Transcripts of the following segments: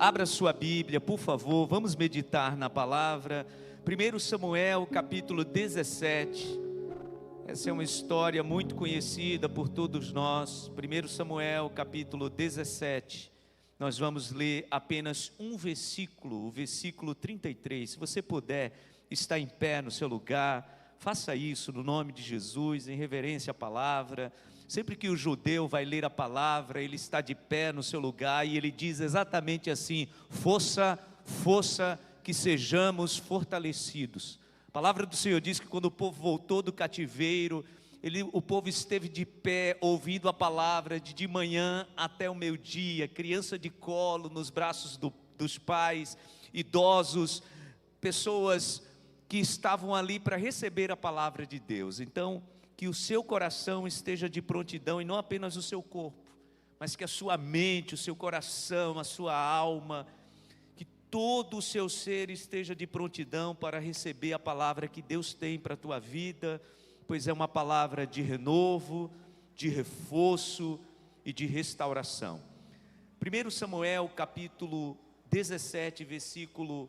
Abra sua Bíblia, por favor, vamos meditar na palavra. 1 Samuel, capítulo 17. Essa é uma história muito conhecida por todos nós. 1 Samuel, capítulo 17. Nós vamos ler apenas um versículo, o versículo 33. Se você puder estar em pé no seu lugar, faça isso no nome de Jesus, em reverência à palavra. Sempre que o judeu vai ler a palavra, ele está de pé no seu lugar e ele diz exatamente assim: força, força, que sejamos fortalecidos. A palavra do Senhor diz que quando o povo voltou do cativeiro, o povo esteve de pé, ouvindo a palavra de manhã até o meio-dia, criança de colo nos braços dos pais, idosos, pessoas que estavam ali para receber a palavra de Deus. Então, que o seu coração esteja de prontidão, e não apenas o seu corpo, mas que a sua mente, o seu coração, a sua alma, que todo o seu ser esteja de prontidão para receber a palavra que Deus tem para a tua vida, pois é uma palavra de renovo, de reforço e de restauração. 1 Samuel capítulo 17, versículo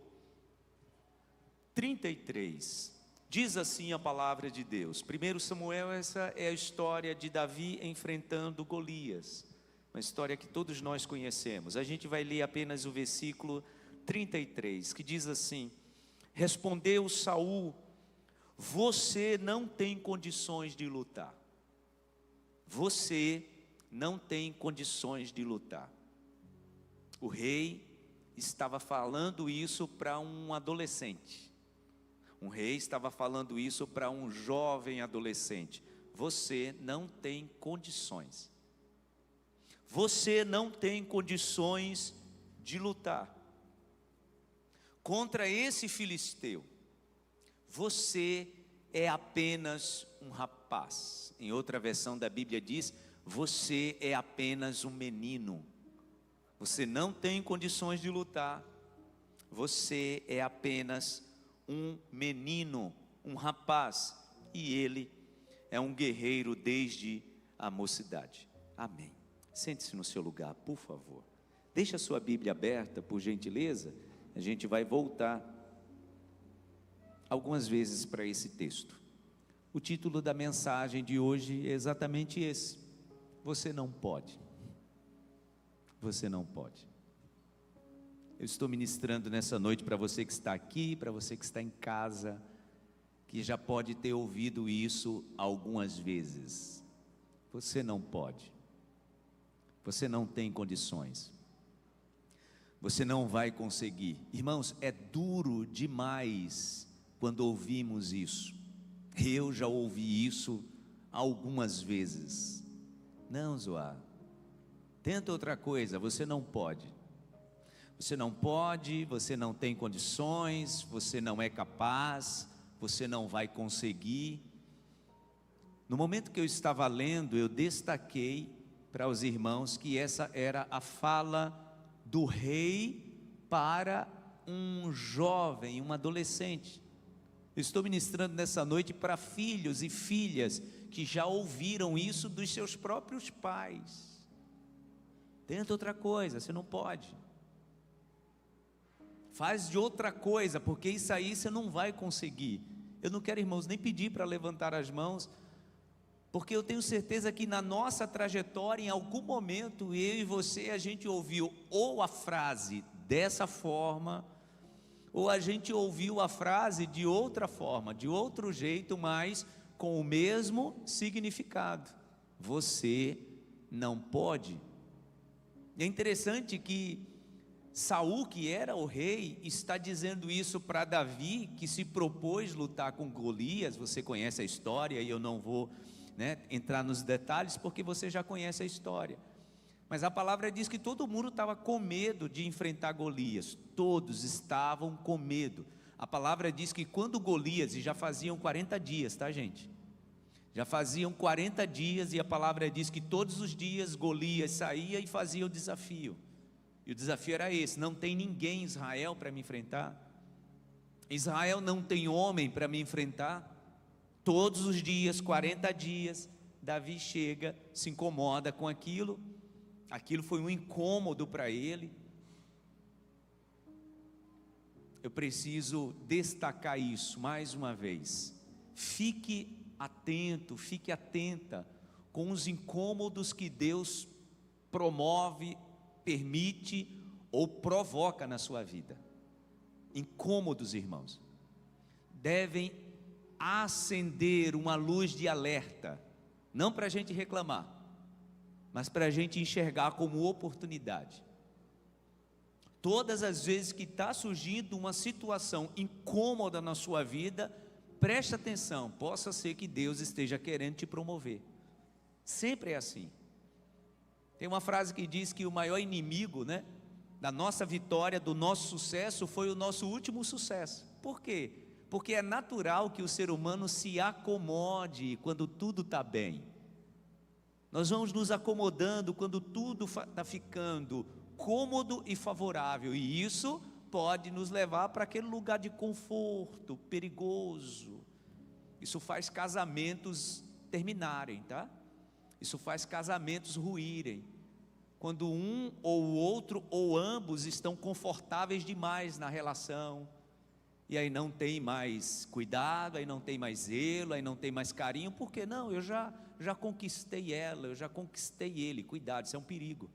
33. Diz assim a palavra de Deus. 1 Samuel, essa é a história de Davi enfrentando Golias, uma história que todos nós conhecemos. A gente vai ler apenas o versículo 33, que diz assim: respondeu Saul: você não tem condições de lutar. Você não tem condições de lutar. O rei estava falando isso para um adolescente. Um rei estava falando isso para um jovem adolescente. Você não tem condições. Você não tem condições de lutar contra esse filisteu. Você é apenas um rapaz. Em outra versão da Bíblia diz: você é apenas um menino. Você não tem condições de lutar. Você é apenas um menino, um rapaz, e ele é um guerreiro desde a mocidade. Amém. Sente-se no seu lugar, por favor. Deixa a sua Bíblia aberta, por gentileza. A gente vai voltar algumas vezes para esse texto. O título da mensagem de hoje é exatamente esse: você não pode. Você não pode. Eu estou ministrando nessa noite para você que está aqui, para você que está em casa, que já pode ter ouvido isso algumas vezes. Você não pode. Você não tem condições. Você não vai conseguir. Irmãos, é duro demais quando ouvimos isso. Eu já ouvi isso algumas vezes. Não, Zoá, tenta outra coisa, você não pode. Você não pode, você não tem condições, você não é capaz, você não vai conseguir. No momento que eu estava lendo, eu destaquei para os irmãos que essa era a fala do rei para um jovem, um adolescente. Eu estou ministrando nessa noite para filhos e filhas que já ouviram isso dos seus próprios pais. Tenta outra coisa, você não pode. Faz de outra coisa, porque isso aí você não vai conseguir. Eu não quero, irmãos, nem pedir para levantar as mãos, porque eu tenho certeza que na nossa trajetória, em algum momento, eu e você, a gente ouviu ou a frase dessa forma, ou a gente ouviu a frase de outra forma, de outro jeito, mas com o mesmo significado: você não pode. É interessante que Saul, que era o rei, está dizendo isso para Davi, que se propôs lutar com Golias. Você conhece a história e eu não vou entrar nos detalhes, porque você já conhece a história. Mas a palavra diz que todo mundo estava com medo de enfrentar Golias. Todos estavam com medo. A palavra diz que quando Golias, e já faziam 40 dias, tá, gente? Já faziam 40 dias, e a palavra diz que todos os dias Golias saía e fazia o desafio. E o desafio era esse: não tem ninguém em Israel para me enfrentar. Israel não tem homem para me enfrentar. Todos os dias, 40 dias, Davi chega, se incomoda com aquilo. Aquilo foi um incômodo para ele. eu preciso destacar isso mais uma vez. Fique atento, fique atenta com os incômodos que Deus promove, permite ou provoca na sua vida. Incômodos, irmãos, devem acender uma luz de alerta, não para a gente reclamar, mas para a gente enxergar como oportunidade. Todas as vezes que está surgindo uma situação incômoda na sua vida, preste atenção, possa ser que Deus esteja querendo te promover. Sempre é assim. Tem uma frase que diz que o maior inimigo, da nossa vitória, do nosso sucesso, foi o nosso último sucesso. Por quê? Porque é natural que o ser humano se acomode quando tudo está bem. Nós vamos nos acomodando quando tudo está ficando cômodo e favorável, e isso pode nos levar para aquele lugar de conforto perigoso. Isso faz casamentos terminarem, tá? Isso faz casamentos ruírem, quando um ou o outro ou ambos estão confortáveis demais na relação, e aí não tem mais cuidado, aí não tem mais zelo, aí não tem mais carinho, porque não, eu já conquistei ela, eu já conquistei ele. Cuidado, isso é um perigo.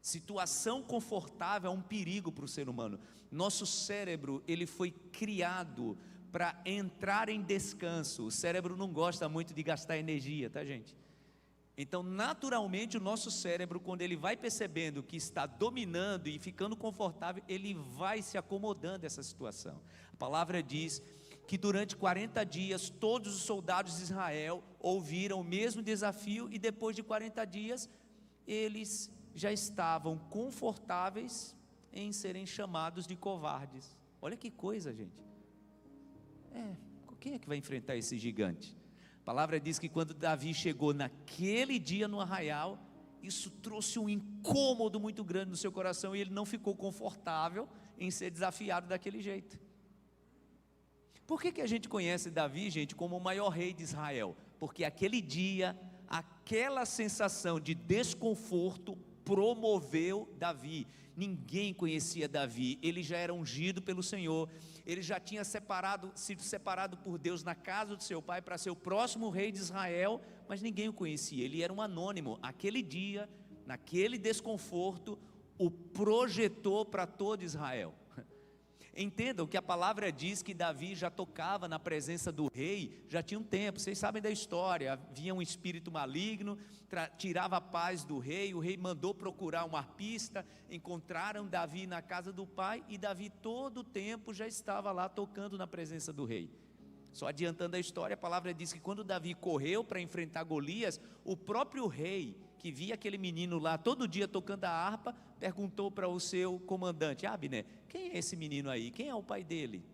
Situação confortável é um perigo para o ser humano. Nosso cérebro, ele foi criado para entrar em descanso. O cérebro não gosta muito de gastar energia, tá, gente? Então, naturalmente, o nosso cérebro, quando ele vai percebendo que está dominando e ficando confortável, ele vai se acomodando a essa situação. A palavra diz que durante 40 dias, todos os soldados de Israel ouviram o mesmo desafio, e depois de 40 dias, eles já estavam confortáveis em serem chamados de covardes. Olha que coisa, gente. Quem é que vai enfrentar esse gigante? A palavra diz que quando Davi chegou naquele dia no arraial, isso trouxe um incômodo muito grande no seu coração, e ele não ficou confortável em ser desafiado daquele jeito. Por que a gente conhece Davi, gente, como o maior rei de Israel? Porque aquele dia, aquela sensação de desconforto promoveu Davi. Ninguém conhecia Davi, ele já era ungido pelo Senhor, ele já tinha sido separado por Deus na casa do seu pai para ser o próximo rei de Israel, mas ninguém o conhecia, ele era um anônimo. Aquele dia, naquele desconforto, o projetou para todo Israel. Entendam que a palavra diz que Davi já tocava na presença do rei, já tinha um tempo. Vocês sabem da história, havia um espírito maligno, tirava a paz do rei. O rei mandou procurar um arpista, encontraram Davi na casa do pai, e Davi todo o tempo já estava lá tocando na presença do rei. Só adiantando a história, a palavra diz que quando Davi correu para enfrentar Golias, o próprio rei, que via aquele menino lá todo dia tocando a harpa, perguntou para o seu comandante: Abner, quem é esse menino aí? Quem é o pai dele?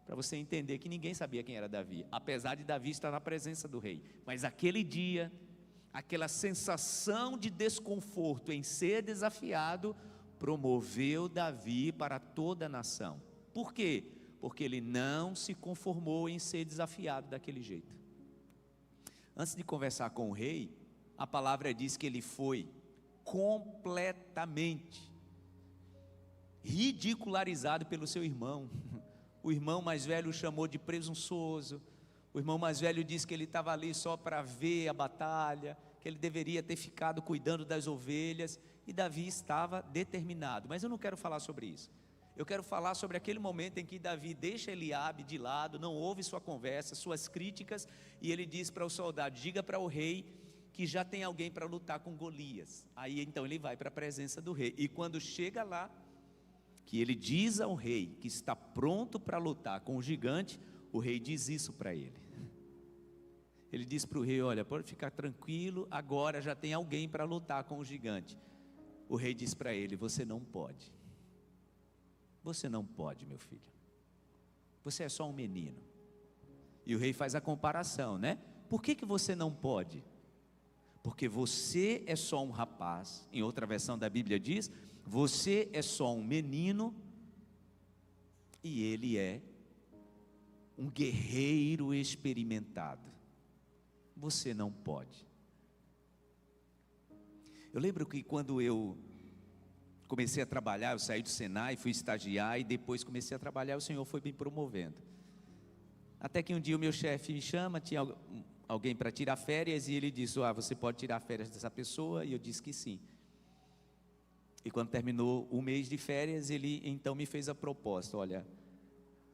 Para você entender que ninguém sabia quem era Davi, apesar de Davi estar na presença do rei. Mas aquele dia, aquela sensação de desconforto em ser desafiado, promoveu Davi para toda a nação. Por quê? Porque ele não se conformou em ser desafiado daquele jeito. Antes de conversar com o rei, a palavra diz que ele foi completamente ridicularizado pelo seu irmão. O irmão mais velho o chamou de presunçoso. O irmão mais velho disse que ele estava ali só para ver a batalha, que ele deveria ter ficado cuidando das ovelhas, e Davi estava determinado. Mas eu não quero falar sobre isso. Eu quero falar sobre aquele momento em que Davi deixa Eliabe de lado, não ouve sua conversa, suas críticas, e ele diz para o soldado: diga para o rei que já tem alguém para lutar com Golias. Aí então ele vai para a presença do rei, e quando chega lá, que ele diz ao rei que está pronto para lutar com o gigante, o rei diz isso para ele. Ele diz para o rei: olha, pode ficar tranquilo, agora já tem alguém para lutar com o gigante. O rei diz para ele: você não pode. Você não pode, meu filho. Você é só um menino. E o rei faz a comparação, né? Por que você não pode? Porque você é só um rapaz. Em outra versão da Bíblia diz: você é só um menino, e ele é um guerreiro experimentado. Você não pode. Eu lembro que quando eu comecei a trabalhar, eu saí do Senai, fui estagiar e depois comecei a trabalhar, o Senhor foi me promovendo. Até que um dia o meu chefe me chama, tinha alguém para tirar férias e ele disse, você pode tirar férias dessa pessoa? E eu disse que sim. E quando terminou o mês de férias, ele então me fez a proposta, olha,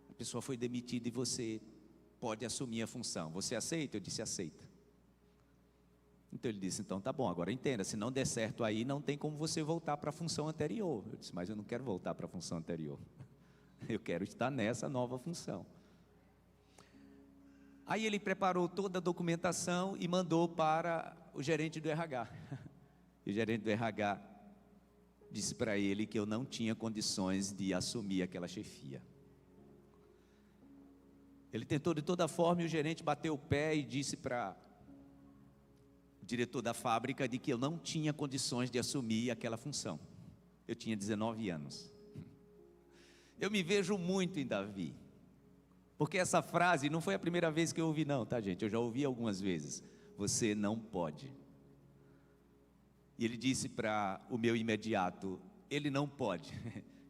a pessoa foi demitida e você pode assumir a função, você aceita? Eu disse, aceita. Então ele disse, então tá bom, agora entenda, se não der certo aí, não tem como você voltar para a função anterior. Eu disse, mas eu não quero voltar para a função anterior, eu quero estar nessa nova função. Aí ele preparou toda a documentação e mandou para o gerente do RH. E o gerente do RH disse para ele que eu não tinha condições de assumir aquela chefia. Ele tentou de toda forma e o gerente bateu o pé e disse para o diretor da fábrica de que eu não tinha condições de assumir aquela função. Eu tinha 19 anos. Eu me vejo muito em Davi, porque essa frase não foi a primeira vez que eu ouvi não, tá gente? Eu já ouvi algumas vezes. Você não pode. E ele disse para o meu imediato, ele não pode.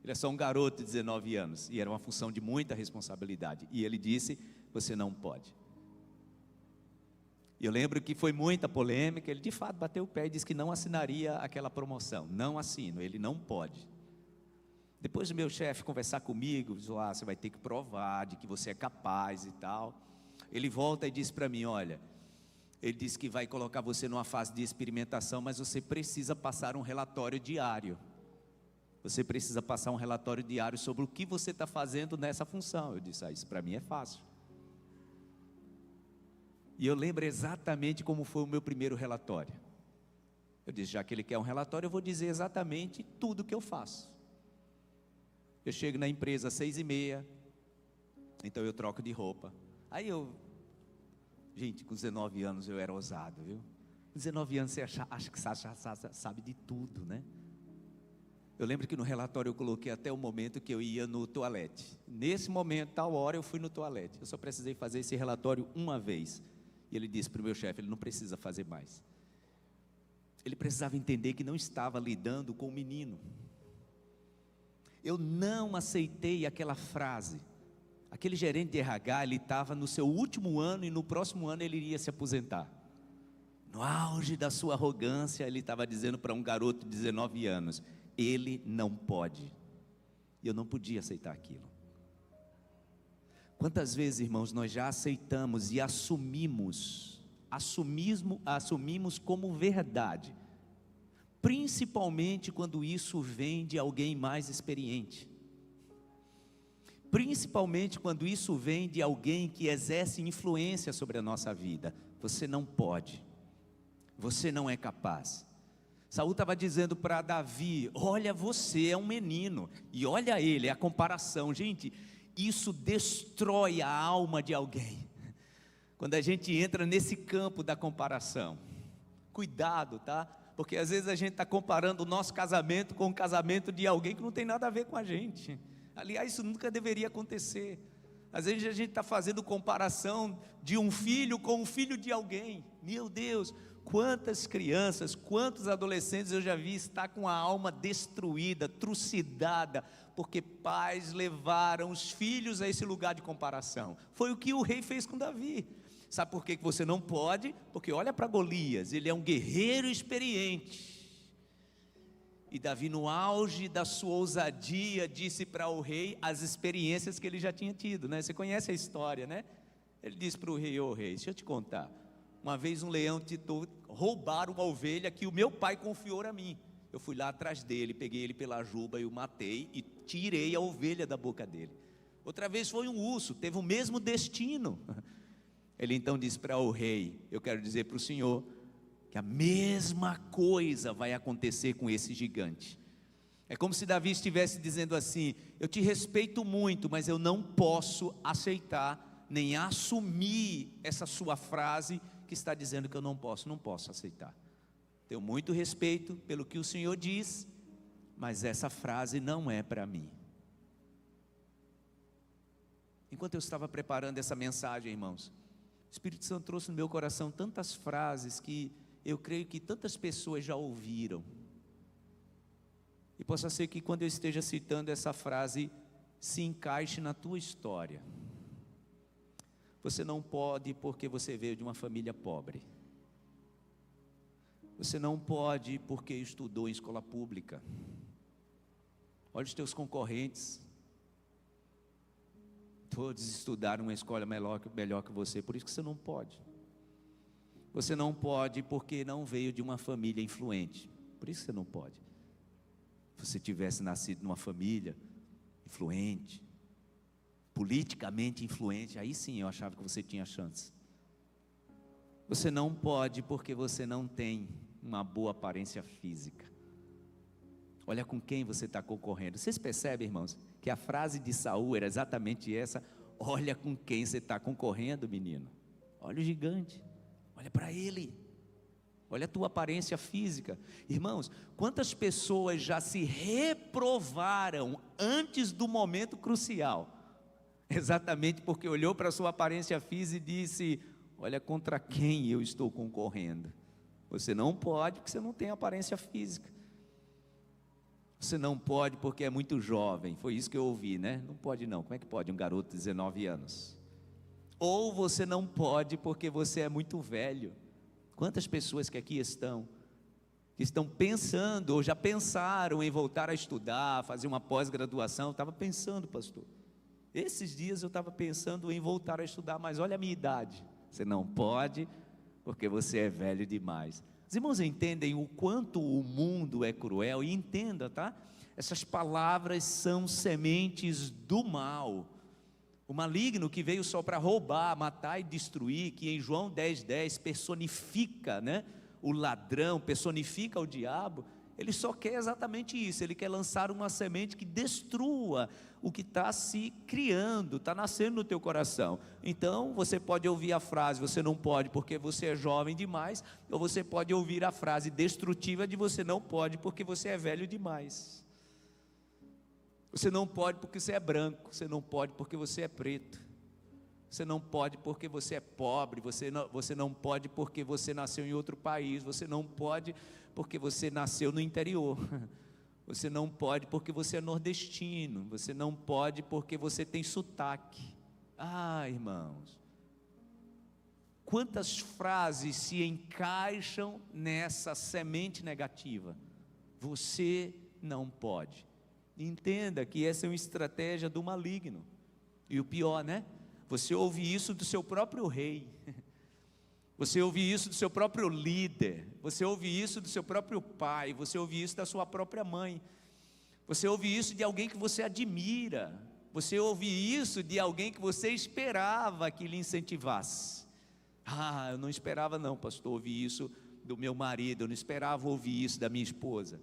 Ele é só um garoto de 19 anos, e era uma função de muita responsabilidade. E ele disse, você não pode. E eu lembro que foi muita polêmica, ele de fato bateu o pé e disse que não assinaria aquela promoção. Não assino, ele não pode. Depois do meu chefe conversar comigo, disse, você vai ter que provar de que você é capaz e tal. Ele volta e diz para mim, olha, ele disse que vai colocar você numa fase de experimentação, mas você precisa passar um relatório diário. Você precisa passar um relatório diário sobre o que você está fazendo nessa função. Eu disse, isso para mim é fácil. E eu lembro exatamente como foi o meu primeiro relatório. Eu disse, já que ele quer um relatório, eu vou dizer exatamente tudo o que eu faço. Eu chego na empresa às 6h30, então eu troco de roupa. Gente, com 19 anos eu era ousado, viu? Com 19 anos você acha que sabe de tudo, né? Eu lembro que no relatório eu coloquei até o momento que eu ia no toalete. Nesse momento, tal hora, eu fui no toalete. Eu só precisei fazer esse relatório uma vez. E ele disse para o meu chefe, ele não precisa fazer mais. Ele precisava entender que não estava lidando com um menino. Eu não aceitei aquela frase. Aquele gerente de RH, ele estava no seu último ano e no próximo ano ele iria se aposentar. No auge da sua arrogância, ele estava dizendo para um garoto de 19 anos, ele não pode. E eu não podia aceitar aquilo. Quantas vezes, irmãos, nós já aceitamos e assumimos como verdade, principalmente quando isso vem de alguém mais experiente, principalmente quando isso vem de alguém que exerce influência sobre a nossa vida. Você não pode, você não é capaz. Saul estava dizendo para Davi, olha, você é um menino, e olha ele, a comparação, gente, isso destrói a alma de alguém, quando a gente entra nesse campo da comparação. Cuidado, tá? Porque às vezes a gente está comparando o nosso casamento com o casamento de alguém que não tem nada a ver com a gente. Aliás, isso nunca deveria acontecer. Às vezes a gente está fazendo comparação de um filho com o filho de alguém. Meu Deus, quantas crianças, quantos adolescentes eu já vi estar com a alma destruída, trucidada, porque pais levaram os filhos a esse lugar de comparação. Foi o que o rei fez com Davi. Sabe por que você não pode? Porque olha para Golias, ele é um guerreiro experiente. E Davi, no auge da sua ousadia, disse para o rei as experiências que ele já tinha tido, né? Você conhece a história, né? Ele disse para o rei, ô rei, deixa eu te contar. Uma vez um leão tentou roubar uma ovelha que o meu pai confiou a mim. Eu fui lá atrás dele, peguei ele pela juba e o matei e tirei a ovelha da boca dele. Outra vez foi um urso, teve o mesmo destino. Ele então disse para o rei, eu quero dizer para o senhor, que a mesma coisa vai acontecer com esse gigante. É como se Davi estivesse dizendo assim, eu te respeito muito, mas eu não posso aceitar, nem assumir essa sua frase, que está dizendo que eu não posso aceitar. Tenho muito respeito pelo que o Senhor diz, mas essa frase não é para mim. Enquanto eu estava preparando essa mensagem, irmãos, o Espírito Santo trouxe no meu coração tantas frases que eu creio que tantas pessoas já ouviram. E possa ser que quando eu esteja citando essa frase, se encaixe na tua história. Você não pode porque você veio de uma família pobre. Você não pode porque estudou em escola pública. Olha os teus concorrentes. Todos estudaram uma escola melhor que você, por isso que você não pode. Você não pode porque não veio de uma família influente, por isso que você não pode. Se você tivesse nascido numa família influente, politicamente influente, aí sim eu achava que você tinha chance. Você não pode porque você não tem uma boa aparência física. Olha com quem você está concorrendo. Vocês percebem, irmãos, que a frase de Saul era exatamente essa: olha com quem você está concorrendo, menino. Olha o gigante, olha para ele, olha a tua aparência física. Irmãos, quantas pessoas já se reprovaram antes do momento crucial, exatamente porque olhou para a sua aparência física e disse: olha contra quem eu estou concorrendo. Você não pode porque você não tem aparência física. Você não pode porque é muito jovem. Foi isso que eu ouvi, né? Não pode não. Como é que pode um garoto de 19 anos? Ou você não pode porque você é muito velho. Quantas pessoas que aqui estão, que estão pensando, ou já pensaram em voltar a estudar, fazer uma pós-graduação? Eu estava pensando, pastor, esses dias eu estava pensando em voltar a estudar, mas olha a minha idade. Você não pode porque você é velho demais. Os irmãos entendem o quanto o mundo é cruel? E entenda, tá? Essas palavras são sementes do mal. O maligno que veio só para roubar, matar e destruir, que em João 10:10 personifica, né, o ladrão, personifica o diabo. Ele só quer exatamente isso. Ele quer lançar uma semente que destrua o que está se criando, está nascendo no teu coração. Então você pode ouvir a frase: você não pode porque você é jovem demais. Ou você pode ouvir a frase destrutiva de: você não pode porque você é velho demais. Você não pode porque você é branco. Você não pode porque você é preto. Você não pode porque você é pobre. Você não pode porque você nasceu em outro país. Você não pode porque você nasceu no interior. Você não pode porque você é nordestino. Você não pode porque você tem sotaque. Ah, irmãos, quantas frases se encaixam nessa semente negativa? Você não pode. Entenda que essa é uma estratégia do maligno. E o pior, né? Você ouve isso do seu próprio rei. Você ouve isso do seu próprio líder. Você ouve isso do seu próprio pai. Você ouve isso da sua própria mãe. Você ouve isso de alguém que você admira. Você ouve isso de alguém que você esperava que lhe incentivasse. Ah, eu não esperava não, pastor, ouvir isso do meu marido. Eu não esperava ouvir isso da minha esposa.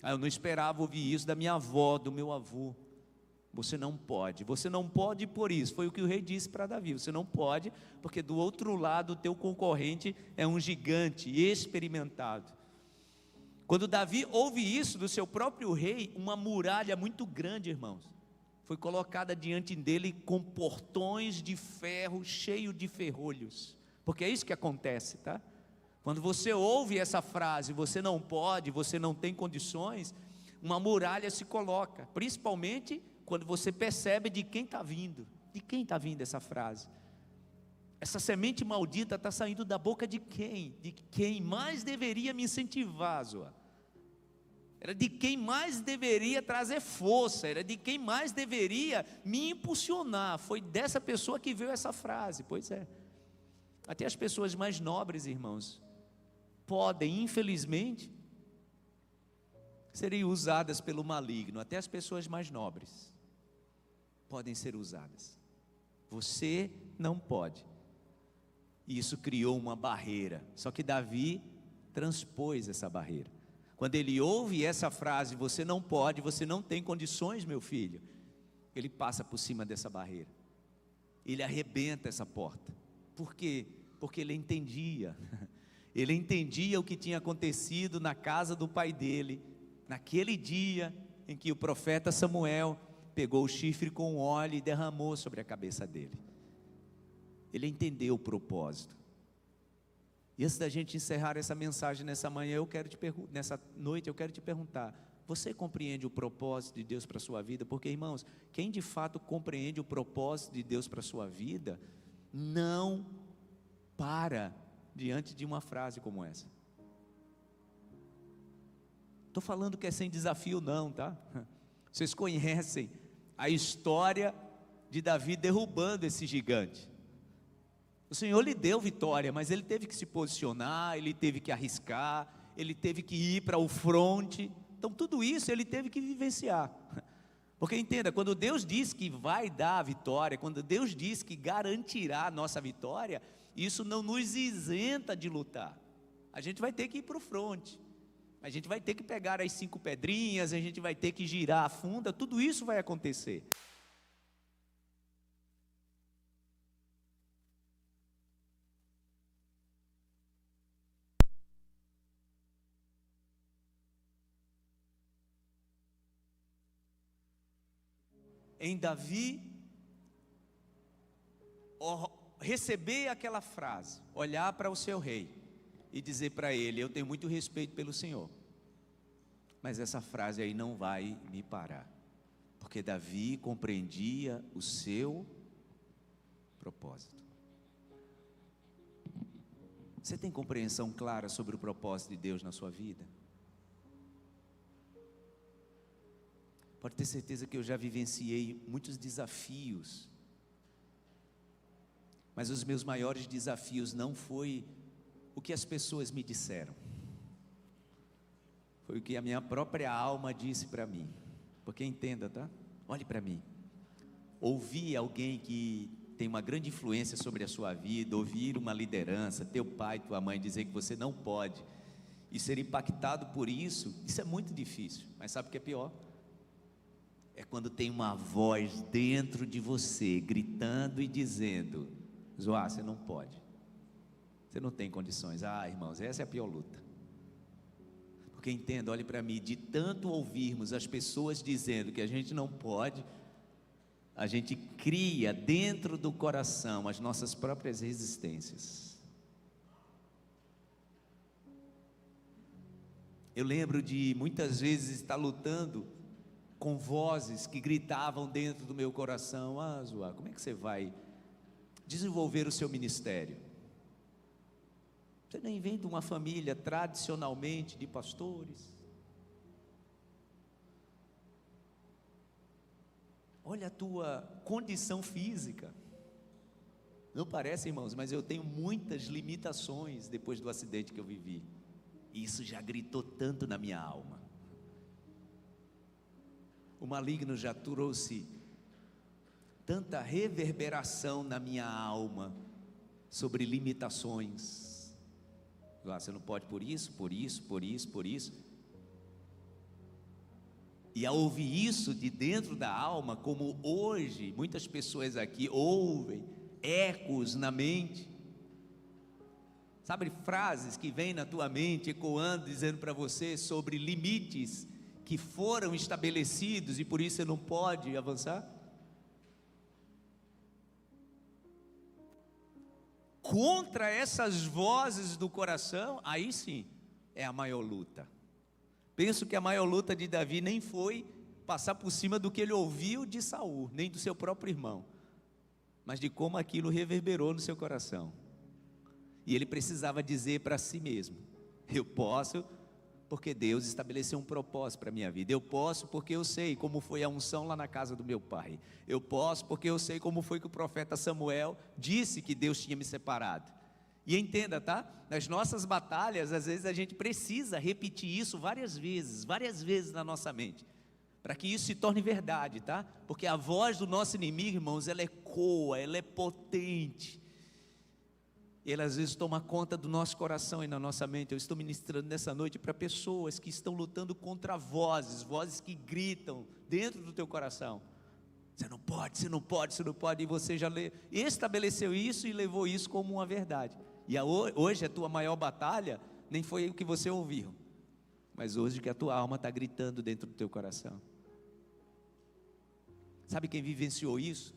Ah, eu não esperava ouvir isso da minha avó, do meu avô. Você não pode por isso. Foi o que o rei disse para Davi: você não pode, porque do outro lado o teu concorrente é um gigante experimentado. Quando Davi ouve isso do seu próprio rei, uma muralha muito grande, irmãos, foi colocada diante dele com portões de ferro cheio de ferrolhos, porque é isso que acontece, tá? Quando você ouve essa frase: você não pode, você não tem condições, uma muralha se coloca, principalmente quando você percebe de quem está vindo. De quem está vindo essa frase? Essa semente maldita está saindo da boca de quem? De quem mais deveria me incentivar, Zoa? Era de quem mais deveria trazer força, era de quem mais deveria me impulsionar. Foi dessa pessoa que veio essa frase. Pois é. Até as pessoas mais nobres, irmãos, podem, infelizmente, serem usadas pelo maligno. Até as pessoas mais nobres podem ser usadas. Você não pode. E isso criou uma barreira. Só que Davi transpôs essa barreira. Quando ele ouve essa frase: você não pode, você não tem condições, meu filho, ele passa por cima dessa barreira. Ele arrebenta essa porta. Por quê? Porque ele entendia. Ele entendia o que tinha acontecido na casa do pai dele, naquele dia em que o profeta Samuel pegou o chifre com óleo e derramou sobre a cabeça dele. Ele entendeu o propósito. E antes da gente encerrar essa mensagem nessa manhã, nessa noite, eu quero te perguntar: Você compreende o propósito de Deus para a sua vida? Porque, irmãos, quem de fato compreende o propósito de Deus para a sua vida, não para diante de uma frase como essa. Estou falando que é sem desafio não, tá? Vocês conhecem a história de Davi derrubando esse gigante. O Senhor lhe deu vitória, mas ele teve que se posicionar, ele teve que arriscar, ele teve que ir para o fronte. Então tudo isso ele teve que vivenciar. Porque entenda, quando Deus diz que vai dar a vitória, quando Deus diz que garantirá a nossa vitória, isso não nos isenta de lutar. A gente vai ter que ir para o fronte, a gente vai ter que pegar as 5 pedrinhas, a gente vai ter que girar a funda, tudo isso vai acontecer. Em Davi, receber aquela frase, olhar para o seu rei e dizer para ele: eu tenho muito respeito pelo Senhor, mas essa frase aí não vai me parar, porque Davi compreendia o seu propósito. Você tem compreensão clara sobre o propósito de Deus na sua vida? Pode ter certeza que eu já vivenciei muitos desafios, mas os meus maiores desafios não foi o que as pessoas me disseram, foi o que a minha própria alma disse para mim. Porque entenda, tá? Olhe para mim. Ouvir alguém que tem uma grande influência sobre a sua vida, ouvir uma liderança, teu pai, tua mãe dizer que você não pode, e ser impactado por isso, isso é muito difícil. Mas sabe o que é pior? É quando tem uma voz dentro de você, gritando e dizendo: Zoá, você não pode, você não tem condições. Ah, irmãos, essa é a pior luta. Porque entenda, olhe para mim, de tanto ouvirmos as pessoas dizendo que a gente não pode, a gente cria dentro do coração as nossas próprias resistências. Eu lembro de muitas vezes estar lutando com vozes que gritavam dentro do meu coração: ah, Zoá, como é que você vai desenvolver o seu ministério? Você nem vem de uma família tradicionalmente de pastores. Olha a tua condição física. Não parece, irmãos, mas eu tenho muitas limitações depois do acidente que eu vivi. E isso já gritou tanto na minha alma. O maligno já trouxe tanta reverberação na minha alma sobre limitações. Ah, você não pode por isso, por isso, por isso, por isso. E ao ouvir isso de dentro da alma, como hoje muitas pessoas aqui ouvem ecos na mente, sabe, frases que vêm na tua mente ecoando, dizendo para você sobre limites que foram estabelecidos e por isso você não pode avançar? Contra essas vozes do coração, aí sim é a maior luta. Penso que a maior luta de Davi nem foi passar por cima do que ele ouviu de Saul, nem do seu próprio irmão, mas de como aquilo reverberou no seu coração. E ele precisava dizer para si mesmo: eu posso, porque Deus estabeleceu um propósito para a minha vida. Eu posso porque eu sei como foi a unção lá na casa do meu pai. Eu posso porque eu sei como foi que o profeta Samuel disse que Deus tinha me separado. E entenda, tá? Nas nossas batalhas, às vezes a gente precisa repetir isso várias vezes na nossa mente, para que isso se torne verdade, tá? Porque a voz do nosso inimigo, irmãos, ela ecoa, ela é potente. Ele às vezes toma conta do nosso coração e na nossa mente. Eu estou ministrando nessa noite para pessoas que estão lutando contra vozes que gritam dentro do teu coração: você não pode, você não pode, você não pode. E você já estabeleceu isso e levou isso como uma verdade. E hoje a tua maior batalha nem foi o que você ouviu, mas hoje que a tua alma está gritando dentro do teu coração. Sabe quem vivenciou isso?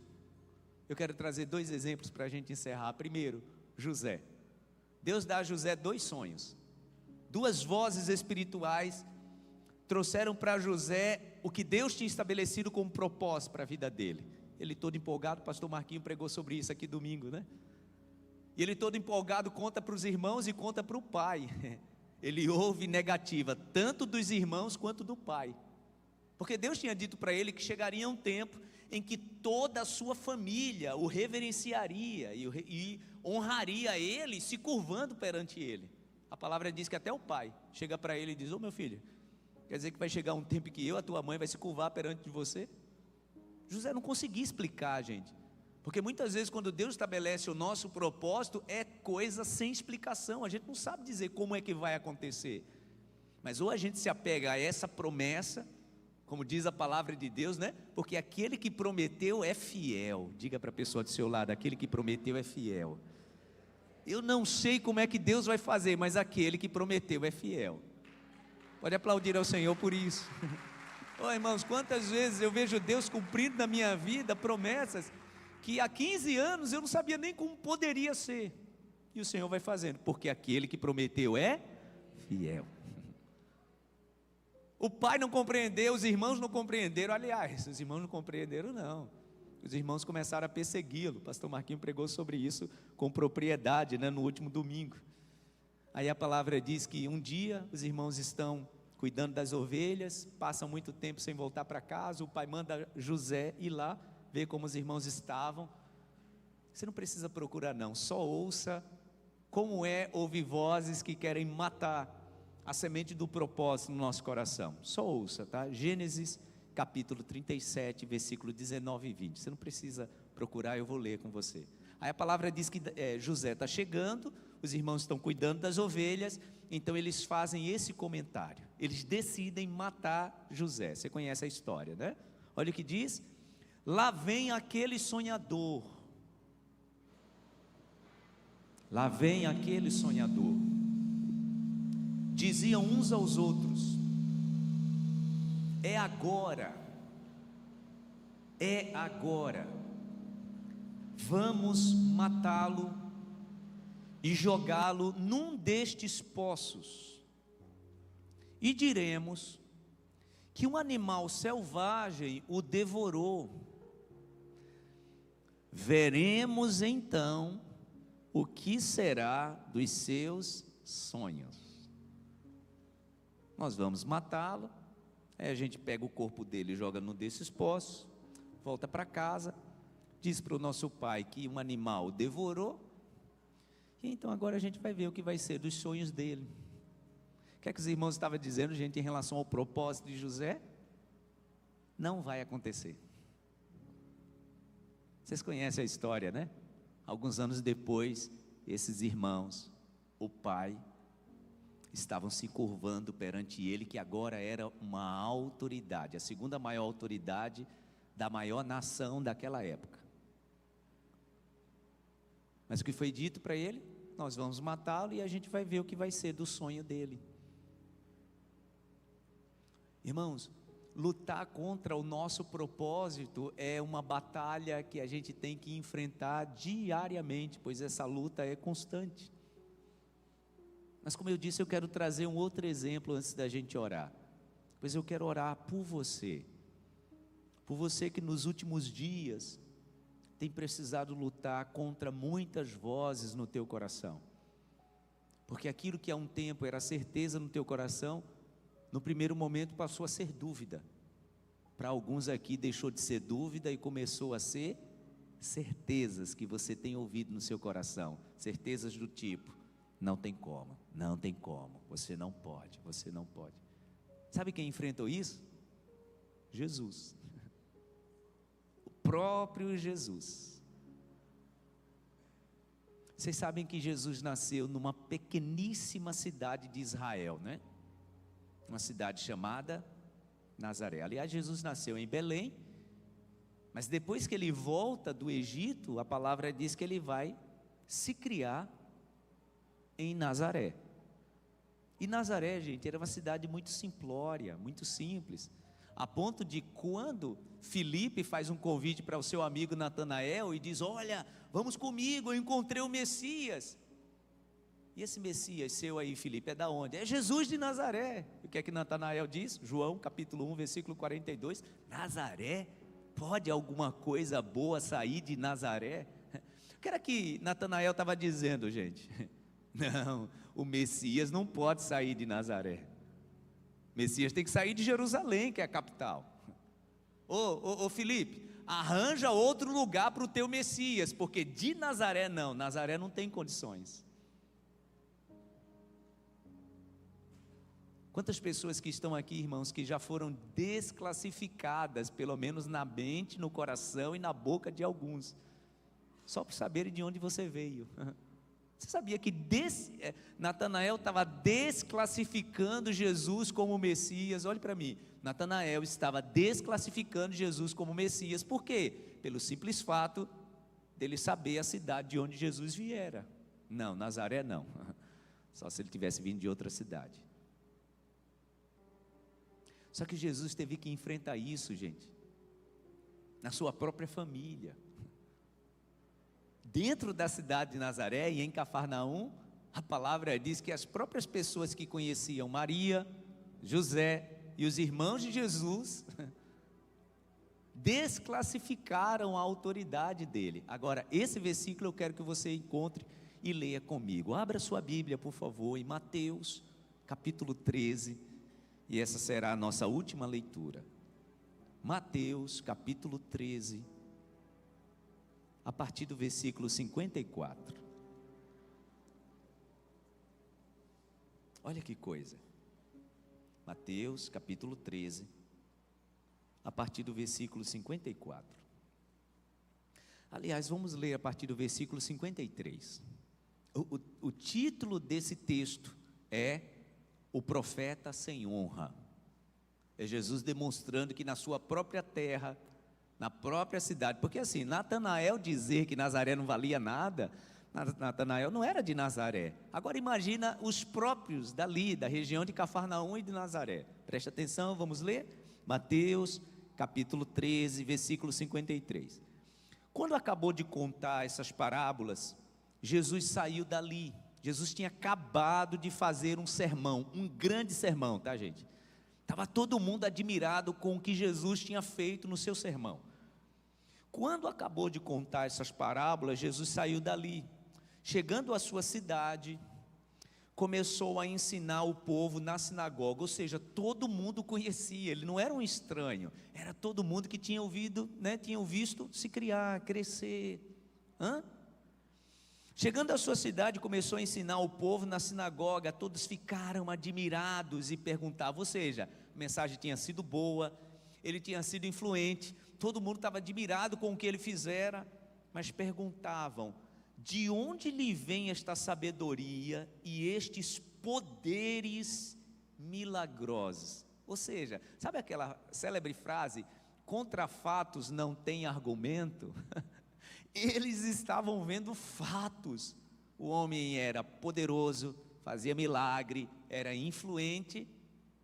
Eu quero trazer 2 exemplos para a gente encerrar. Primeiro, José. Deus dá a José 2 sonhos, 2 vozes espirituais trouxeram para José o que Deus tinha estabelecido como propósito para a vida dele. Ele todo empolgado, o pastor Marquinho pregou sobre isso aqui domingo, né? E ele todo empolgado conta para os irmãos e conta para o pai. Ele ouve negativa, tanto dos irmãos quanto do pai. Porque Deus tinha dito para ele que chegaria um tempo em que toda a sua família o reverenciaria e honraria ele, se curvando perante ele. A palavra diz que até o pai chega para ele e diz: ô meu filho, quer dizer que vai chegar um tempo que eu, a tua mãe, vai se curvar perante de você? José não conseguia explicar, gente, porque muitas vezes quando Deus estabelece o nosso propósito, é coisa sem explicação, a gente não sabe dizer como é que vai acontecer, mas ou a gente se apega a essa promessa, como diz a palavra de Deus, né? Porque aquele que prometeu é fiel. Diga para a pessoa do seu lado: aquele que prometeu é fiel. Eu não sei como é que Deus vai fazer, mas aquele que prometeu é fiel. Pode aplaudir ao Senhor por isso. Oh, irmãos, quantas vezes eu vejo Deus cumprindo na minha vida promessas que há 15 anos eu não sabia nem como poderia ser, e o Senhor vai fazendo, porque aquele que prometeu é fiel. O pai não compreendeu, os irmãos não compreenderam. Aliás, os irmãos não compreenderam não, os irmãos começaram a persegui-lo. O pastor Marquinho pregou sobre isso com propriedade, né, no último domingo. Aí a palavra diz que um dia os irmãos estão cuidando das ovelhas, passam muito tempo sem voltar para casa, o pai manda José ir lá, ver como os irmãos estavam. Você não precisa procurar não, só ouça como é ouvir vozes que querem matar a semente do propósito no nosso coração. Só ouça, tá? Gênesis capítulo 37, versículo 19 e 20, você não precisa procurar, eu vou ler com você. Aí a palavra diz que José está chegando, os irmãos estão cuidando das ovelhas, então eles fazem esse comentário, eles decidem matar José. Você conhece a história, né? Olha o que diz: lá vem aquele sonhador, lá vem aquele sonhador, diziam uns aos outros: é agora, vamos matá-lo e jogá-lo num destes poços, e diremos que um animal selvagem o devorou. Veremos então o que será dos seus sonhos. Nós vamos matá-lo, aí a gente pega o corpo dele e joga num desses poços, volta para casa, diz para o nosso pai que um animal o devorou, e então agora a gente vai ver o que vai ser dos sonhos dele. O que é que os irmãos estavam dizendo, gente, em relação ao propósito de José? Não vai acontecer. Vocês conhecem a história, né? Alguns anos depois, esses irmãos, o pai, estavam se curvando perante ele, que agora era uma autoridade, a segunda maior autoridade da maior nação daquela época. Mas o que foi dito para ele? Nós vamos matá-lo e a gente vai ver o que vai ser do sonho dele. Irmãos, lutar contra o nosso propósito é uma batalha que a gente tem que enfrentar diariamente, pois essa luta é constante. Mas como eu disse, eu quero trazer um outro exemplo antes da gente orar. Pois eu quero orar por você que nos últimos dias tem precisado lutar contra muitas vozes no teu coração, porque aquilo que há um tempo era certeza no teu coração, no primeiro momento passou a ser dúvida. Para alguns aqui deixou de ser dúvida e começou a ser certezas que você tem ouvido no seu coração, certezas do tipo: não tem como, você não pode. Sabe quem enfrentou isso? Jesus, o próprio Jesus. Vocês sabem que Jesus nasceu numa pequeníssima cidade de Israel, né? Uma cidade chamada Nazaré. Aliás, Jesus nasceu em Belém, mas depois que ele volta do Egito, a palavra diz que ele vai se criar em Nazaré. E Nazaré, gente, era uma cidade muito simplória, muito simples, a ponto de quando Filipe faz um convite para o seu amigo Natanael e diz: olha, vamos comigo, eu encontrei o Messias. E esse Messias seu aí, Filipe, é da onde? É Jesus de Nazaré. O que é que Natanael diz? João capítulo 1, versículo 42. Nazaré? Pode alguma coisa boa sair de Nazaré? O que era que Natanael estava dizendo, gente? Não, o Messias não pode sair de Nazaré. O Messias tem que sair de Jerusalém, que é a capital. Ô Filipe, arranja outro lugar para o teu Messias, porque de Nazaré não tem condições. Quantas pessoas que estão aqui, irmãos, que já foram desclassificadas, pelo menos na mente, no coração e na boca de alguns, só por saberem de onde você veio. Você sabia que Natanael estava desclassificando Jesus como Messias? Olhe para mim, Natanael estava desclassificando Jesus como Messias, por quê? Pelo simples fato dele saber a cidade de onde Jesus viera. Não, Nazaré não, só se ele tivesse vindo de outra cidade. Só que Jesus teve que enfrentar isso, gente, na sua própria família. Dentro da cidade de Nazaré e em Cafarnaum, a palavra diz que as próprias pessoas que conheciam Maria, José e os irmãos de Jesus desclassificaram a autoridade dele. Agora, esse versículo eu quero que você encontre e leia comigo. Abra sua Bíblia, por favor, em Mateus, capítulo 13, e essa será a nossa última leitura. Mateus, capítulo 13, a partir do versículo 54. Olha que coisa. Mateus, capítulo 13, a partir do versículo 54. Aliás, vamos ler a partir do versículo 53. O título desse texto é O Profeta Sem Honra. É Jesus demonstrando que na sua própria terra, na própria cidade, porque assim, Natanael dizer que Nazaré não valia nada, Natanael não era de Nazaré. Agora imagina os próprios dali, da região de Cafarnaum e de Nazaré. Presta atenção, vamos ler? Mateus, capítulo 13, versículo 53. Quando acabou de contar essas parábolas, Jesus saiu dali. Jesus tinha acabado de fazer um sermão, um grande sermão, tá, gente? Estava todo mundo admirado com o que Jesus tinha feito no seu sermão. Quando acabou de contar essas parábolas, Jesus saiu dali. Chegando à sua cidade, começou a ensinar o povo na sinagoga, ou seja, todo mundo conhecia, ele não era um estranho, era todo mundo que tinha ouvido, tinha visto se criar, crescer. Chegando à sua cidade, começou a ensinar o povo na sinagoga, todos ficaram admirados e perguntavam, ou seja, a mensagem tinha sido boa, ele tinha sido influente, todo mundo estava admirado com o que ele fizera, mas perguntavam, de onde lhe vem esta sabedoria e estes poderes milagrosos? Ou seja, sabe aquela célebre frase, contra fatos não tem argumento? Eles estavam vendo fatos. O homem era poderoso, fazia milagre, era influente,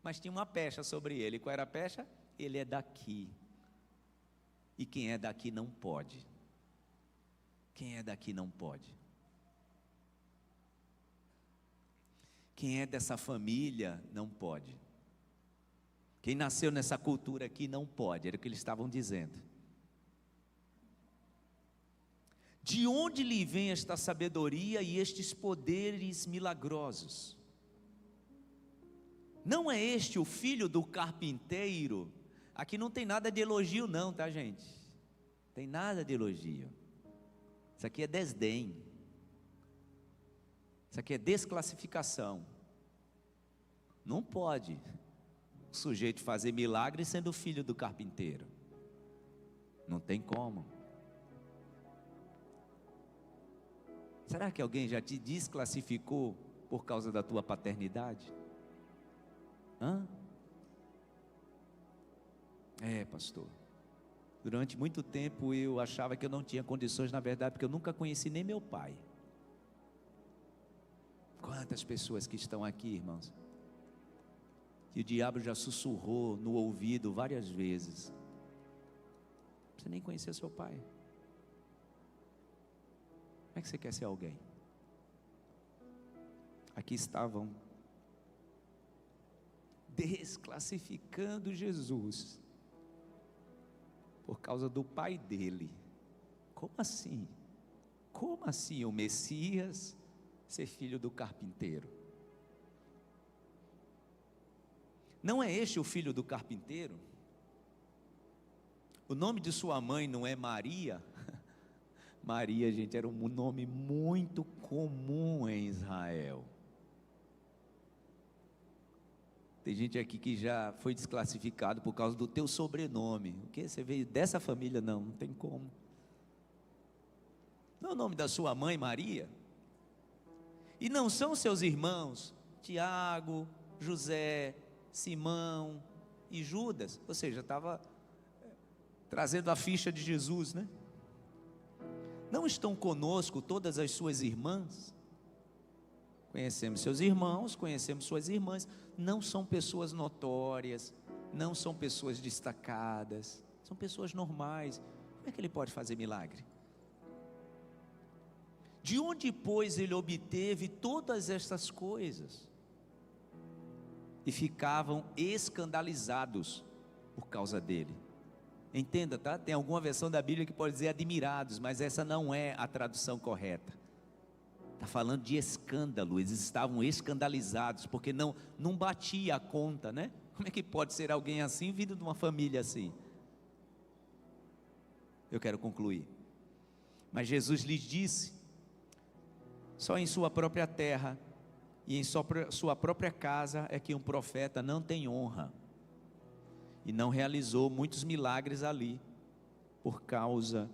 mas tinha uma pecha sobre ele. Qual era a pecha? Ele é daqui. E quem é daqui não pode. Quem é daqui não pode. Quem é dessa família não pode. Quem nasceu nessa cultura aqui não pode, era o que eles estavam dizendo. De onde lhe vem esta sabedoria e estes poderes milagrosos? Não é este o filho do carpinteiro? Aqui não tem nada de elogio não, tá, gente? Tem nada de elogio. Isso aqui é desdém. Isso aqui é desclassificação. Não pode o sujeito fazer milagre sendo filho do carpinteiro. Não tem como. Será que alguém já te desclassificou por causa da tua paternidade? Pastor, durante muito tempo eu achava que eu não tinha condições, na verdade, porque eu nunca conheci nem meu pai. Quantas pessoas que estão aqui, irmãos, que o diabo já sussurrou no ouvido várias vezes, você nem conhecia seu pai. Como é que você quer ser alguém? aqui estavam desclassificando Jesus por causa do pai dele. Como assim? Como assim o Messias ser filho do carpinteiro? Não é este o filho do carpinteiro? O nome de sua mãe não é Maria? Maria, gente, era um nome muito comum em Israel. Tem gente aqui que já foi desclassificado por causa do teu sobrenome. O que? Você veio dessa família? Não, não tem como. Não é o nome da sua mãe, Maria? E não são seus irmãos, Tiago, José, Simão e Judas? Ou seja, estava trazendo a ficha de Jesus, né? Não estão conosco todas as suas irmãs? Conhecemos seus irmãos, conhecemos suas irmãs. Não são pessoas notórias, não são pessoas destacadas, são pessoas normais. Como é que ele pode fazer milagre? De onde, pois, ele obteve todas estas coisas? E ficavam escandalizados por causa dele. Entenda, tá? Tem alguma versão da Bíblia que pode dizer admirados, mas essa não é a tradução correta. Está falando de escândalo, eles estavam escandalizados, porque não batia a conta, né? Como é que pode ser alguém assim, vindo de uma família assim? Eu quero concluir. Mas Jesus lhes disse: só em sua própria terra e em sua própria casa é que um profeta não tem honra. E não realizou muitos milagres ali, por causa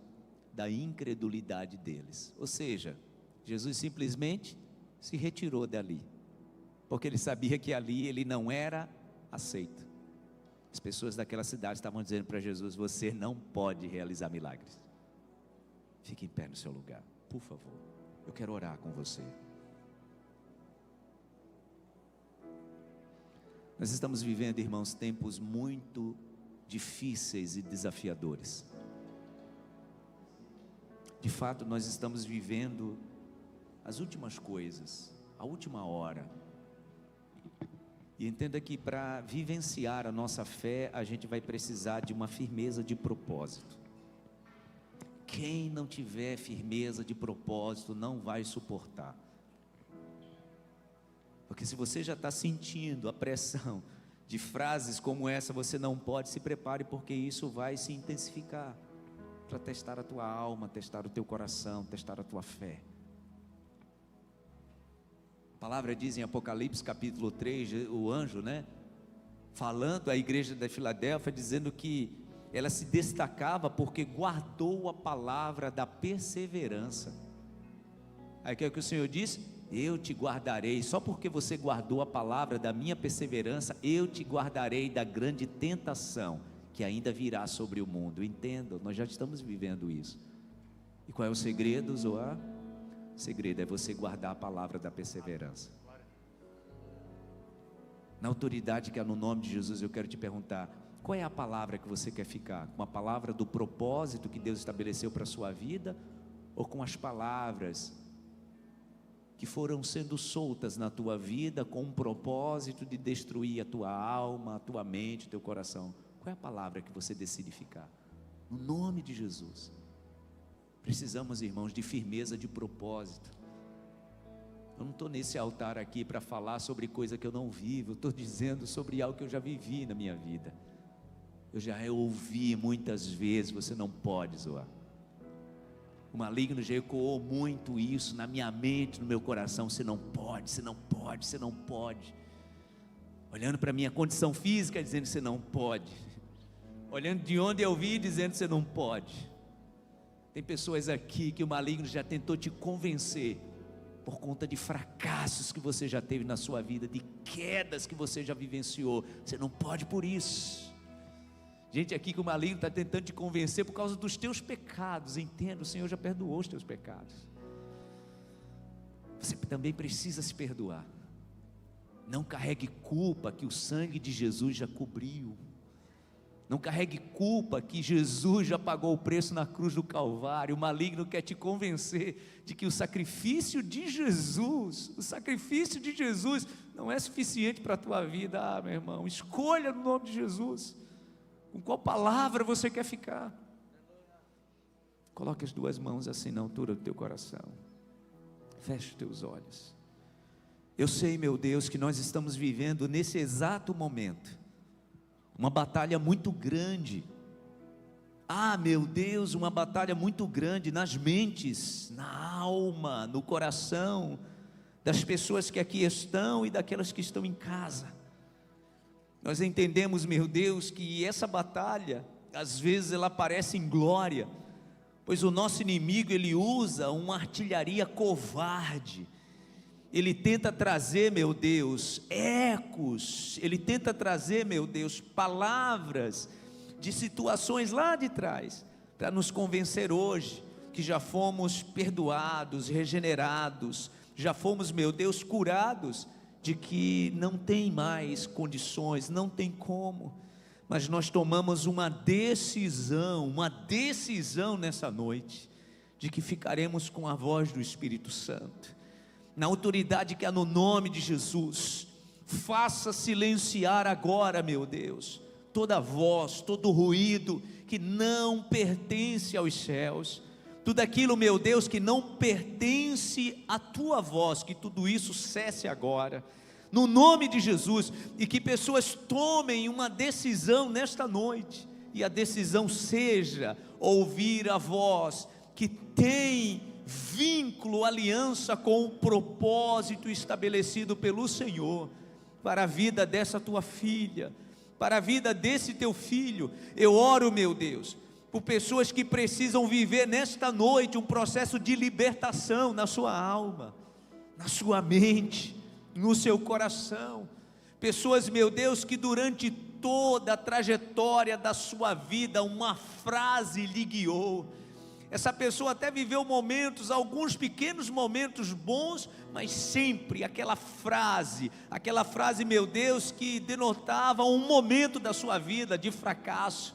da incredulidade deles. Ou seja, Jesus simplesmente se retirou dali, porque ele sabia que ali ele não era aceito. As pessoas daquela cidade estavam dizendo para Jesus: você não pode realizar milagres. Fique em pé no seu lugar, por favor, eu quero orar com você. Nós estamos vivendo, irmãos, tempos muito difíceis e desafiadores. De fato, nós estamos vivendo as últimas coisas, a última hora. E entenda que para vivenciar a nossa fé, a gente vai precisar de uma firmeza de propósito. Quem não tiver firmeza de propósito não vai suportar. Porque se você já está sentindo a pressão de frases como essa, você não pode, se prepare, porque isso vai se intensificar para testar a tua alma, testar o teu coração, testar a tua fé. A palavra diz em Apocalipse capítulo 3, o anjo, né, falando à igreja da Filadélfia, dizendo que ela se destacava porque guardou a palavra da perseverança. Aí o que é que o Senhor disse? Eu te guardarei, só porque você guardou a palavra da minha perseverança, eu te guardarei da grande tentação que ainda virá sobre o mundo. Entendam, nós já estamos vivendo isso. E qual é o segredo, Zoar? O segredo é você guardar a palavra da perseverança. Na autoridade que é no nome de Jesus, eu quero te perguntar: qual é a palavra que você quer ficar? Com a palavra do propósito que Deus estabeleceu para a sua vida? Ou com as palavras que foram sendo soltas na tua vida com um propósito de destruir a tua alma, a tua mente, o teu coração? Qual é a palavra que você decide ficar? No nome de Jesus. Precisamos, irmãos, de firmeza de propósito. Eu não estou nesse altar aqui para falar sobre coisa que eu não vivo, eu estou dizendo sobre algo que eu já vivi na minha vida. Eu já ouvi muitas vezes: você não pode, Zoar. O maligno já ecoou muito isso na minha mente, no meu coração: você não pode, você não pode, você não pode. Olhando para a minha condição física, dizendo: você não pode. Olhando de onde eu vim, dizendo: você não pode. Tem pessoas aqui que o maligno já tentou te convencer, por conta de fracassos que você já teve na sua vida, de quedas que você já vivenciou: você não pode por isso. Gente aqui que o maligno está tentando te convencer por causa dos teus pecados. Entenda, o Senhor já perdoou os teus pecados. Você também precisa se perdoar. Não carregue culpa que o sangue de Jesus já cobriu. Não carregue culpa, que Jesus já pagou o preço na cruz do Calvário. O maligno quer te convencer de que o sacrifício de Jesus não é suficiente para a tua vida. Ah, meu irmão, escolha no nome de Jesus, com qual palavra você quer ficar. Coloque as duas mãos assim na altura do teu coração, feche os teus olhos. Eu sei, meu Deus, que nós estamos vivendo nesse exato momento uma batalha muito grande. Ah, meu Deus, uma batalha muito grande nas mentes, na alma, no coração das pessoas que aqui estão e daquelas que estão em casa. Nós entendemos, meu Deus, que essa batalha, às vezes ela parece inglória, pois o nosso inimigo, ele usa uma artilharia covarde. Ele tenta trazer, meu Deus, ecos, ele tenta trazer, meu Deus, palavras de situações lá de trás, para nos convencer hoje, que já fomos perdoados, regenerados, já fomos, meu Deus, curados, de que não tem mais condições, não tem como, mas nós tomamos uma decisão nessa noite, de que ficaremos com a voz do Espírito Santo, na autoridade que há no nome de Jesus. Faça silenciar agora, meu Deus, toda voz, todo ruído que não pertence aos céus, tudo aquilo, meu Deus, que não pertence à tua voz, que tudo isso cesse agora, no nome de Jesus, e que pessoas tomem uma decisão nesta noite, e a decisão seja ouvir a voz que tem vínculo, aliança com o propósito estabelecido pelo Senhor, para a vida dessa tua filha, para a vida desse teu filho. Eu oro, meu Deus, por pessoas que precisam viver nesta noite um processo de libertação na sua alma, na sua mente, no seu coração. Pessoas, meu Deus, que durante toda a trajetória da sua vida, uma frase lhe guiou. Essa pessoa até viveu momentos, alguns pequenos momentos bons, mas sempre aquela frase, meu Deus, que denotava um momento da sua vida de fracasso.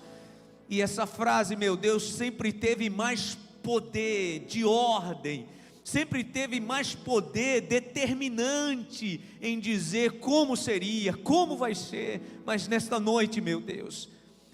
E essa frase, meu Deus, sempre teve mais poder de ordem, sempre teve mais poder determinante em dizer como seria, como vai ser. Mas nesta noite, meu Deus,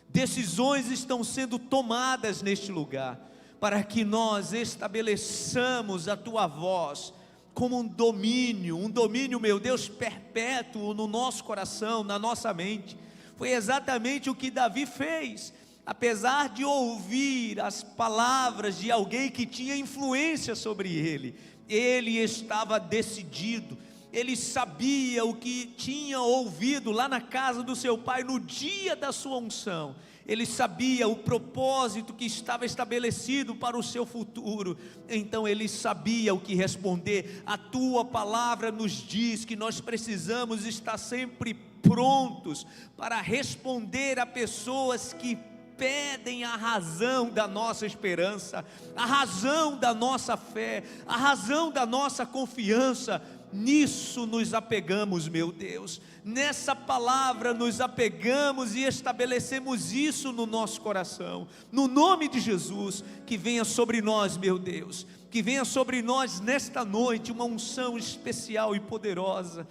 decisões estão sendo tomadas neste lugar, para que nós estabeleçamos a tua voz como um domínio, meu Deus, perpétuo no nosso coração, na nossa mente. Foi exatamente o que Davi fez. Apesar de ouvir as palavras de alguém que tinha influência sobre ele, ele estava decidido. Ele sabia o que tinha ouvido lá na casa do seu pai no dia da sua unção. Ele sabia o propósito que estava estabelecido para o seu futuro. Então ele sabia o que responder. A tua palavra nos diz que nós precisamos estar sempre prontos para responder a pessoas que pedem a razão da nossa esperança, a razão da nossa fé, a razão da nossa confiança. Nisso nos apegamos, meu Deus, nessa palavra nos apegamos e estabelecemos isso no nosso coração, no nome de Jesus. Que venha sobre nós, meu Deus, que venha sobre nós nesta noite uma unção especial e poderosa,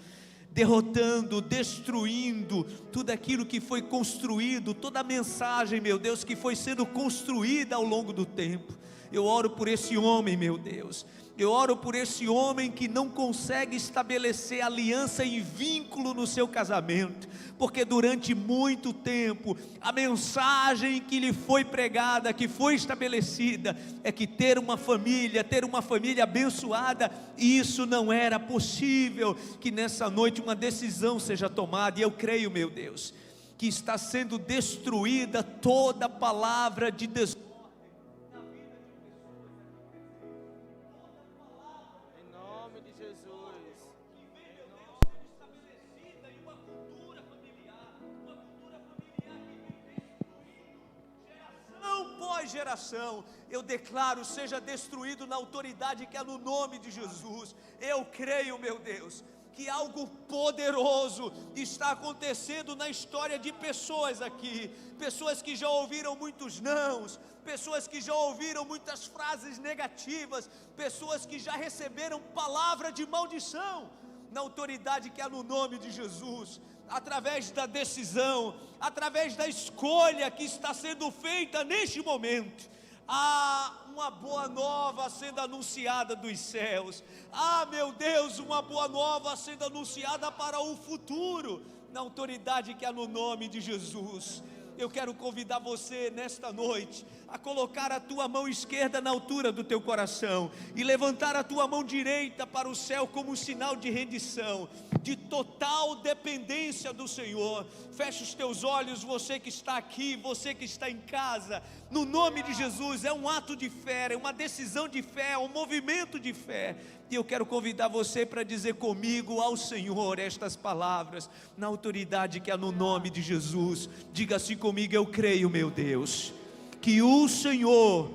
derrotando, destruindo tudo aquilo que foi construído, toda a mensagem, meu Deus, que foi sendo construída ao longo do tempo. Eu oro por esse homem, meu Deus, eu oro por esse homem que não consegue estabelecer aliança e vínculo no seu casamento, porque durante muito tempo, a mensagem que lhe foi pregada, que foi estabelecida, é que ter uma família abençoada, isso não era possível. Que nessa noite uma decisão seja tomada, e eu creio, meu Deus, que está sendo destruída toda palavra de desordem. Geração, eu declaro, seja destruído na autoridade que é no nome de Jesus. Eu creio, meu Deus, que algo poderoso está acontecendo na história de pessoas aqui, pessoas que já ouviram muitos nãos, pessoas que já ouviram muitas frases negativas, pessoas que já receberam palavra de maldição, na autoridade que há no nome de Jesus, através da decisão, através da escolha que está sendo feita neste momento. Há uma boa nova sendo anunciada dos céus. Meu Deus, uma boa nova sendo anunciada para o futuro, na autoridade que há no nome de Jesus. Eu quero convidar você nesta noite a colocar a tua mão esquerda na altura do teu coração e levantar a tua mão direita para o céu como um sinal de rendição, de total dependência do Senhor. Feche os teus olhos, você que está aqui, você que está em casa, no nome de Jesus. É um ato de fé, é uma decisão de fé, é um movimento de fé. E eu quero convidar você para dizer comigo ao Senhor estas palavras, na autoridade que há no nome de Jesus. Diga assim comigo: eu creio, meu Deus, que o Senhor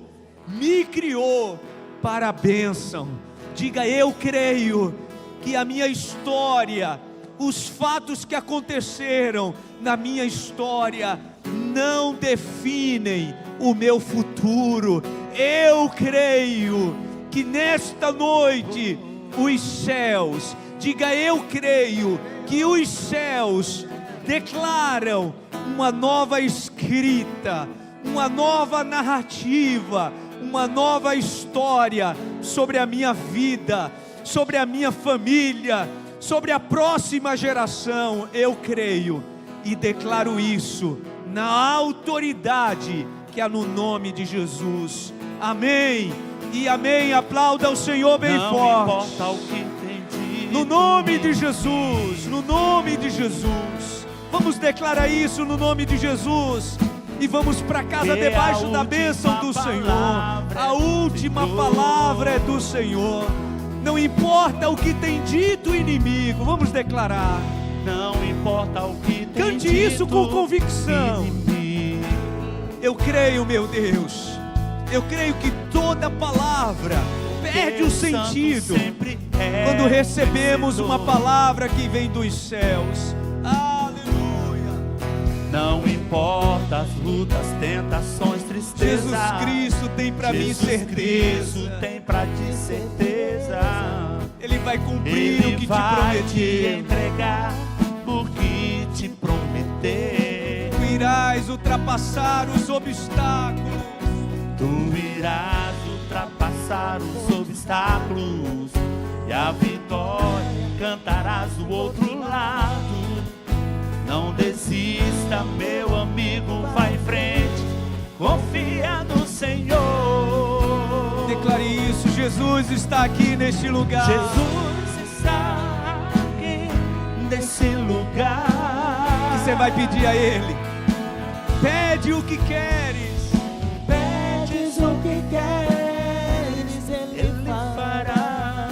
me criou para a bênção. Diga: eu creio que a minha história, os fatos que aconteceram na minha história, não definem o meu futuro. Eu creio que nesta noite os céus, diga: eu creio que os céus declaram uma nova escrita, uma nova narrativa, uma nova história sobre a minha vida, sobre a minha família, sobre a próxima geração. Eu creio e declaro isso na autoridade que há no nome de Jesus. Amém e amém. Aplauda o Senhor bem forte. Importa o que tem de no nome de Jesus, no nome de Jesus. Vamos declarar isso no nome de Jesus. E vamos para casa debaixo da bênção do Senhor. A última palavra é do Senhor. Não importa o que tem dito o inimigo. Vamos declarar. Não importa o que tem Cante dito isso com convicção. inimigo. Eu creio, meu Deus. Eu creio que toda palavra perde o sentido quando recebemos uma palavra que vem dos céus. Aleluia. Não importa as lutas, tentações, tristeza. Jesus Cristo tem para mim certeza. Cristo tem para ti certeza. Ele vai cumprir o que te vai te prometeu. entregar o que te prometer. Tu irás ultrapassar os obstáculos. Tu irás ultrapassar os obstáculos e a vitória cantarás do outro lado. Não desista, meu amigo, vai em frente, confia no Senhor. Declare isso. Jesus está aqui neste lugar. Jesus está aqui nesse lugar. E você vai pedir a Ele. Pede o que queres. Pedes o que queres, Ele fará.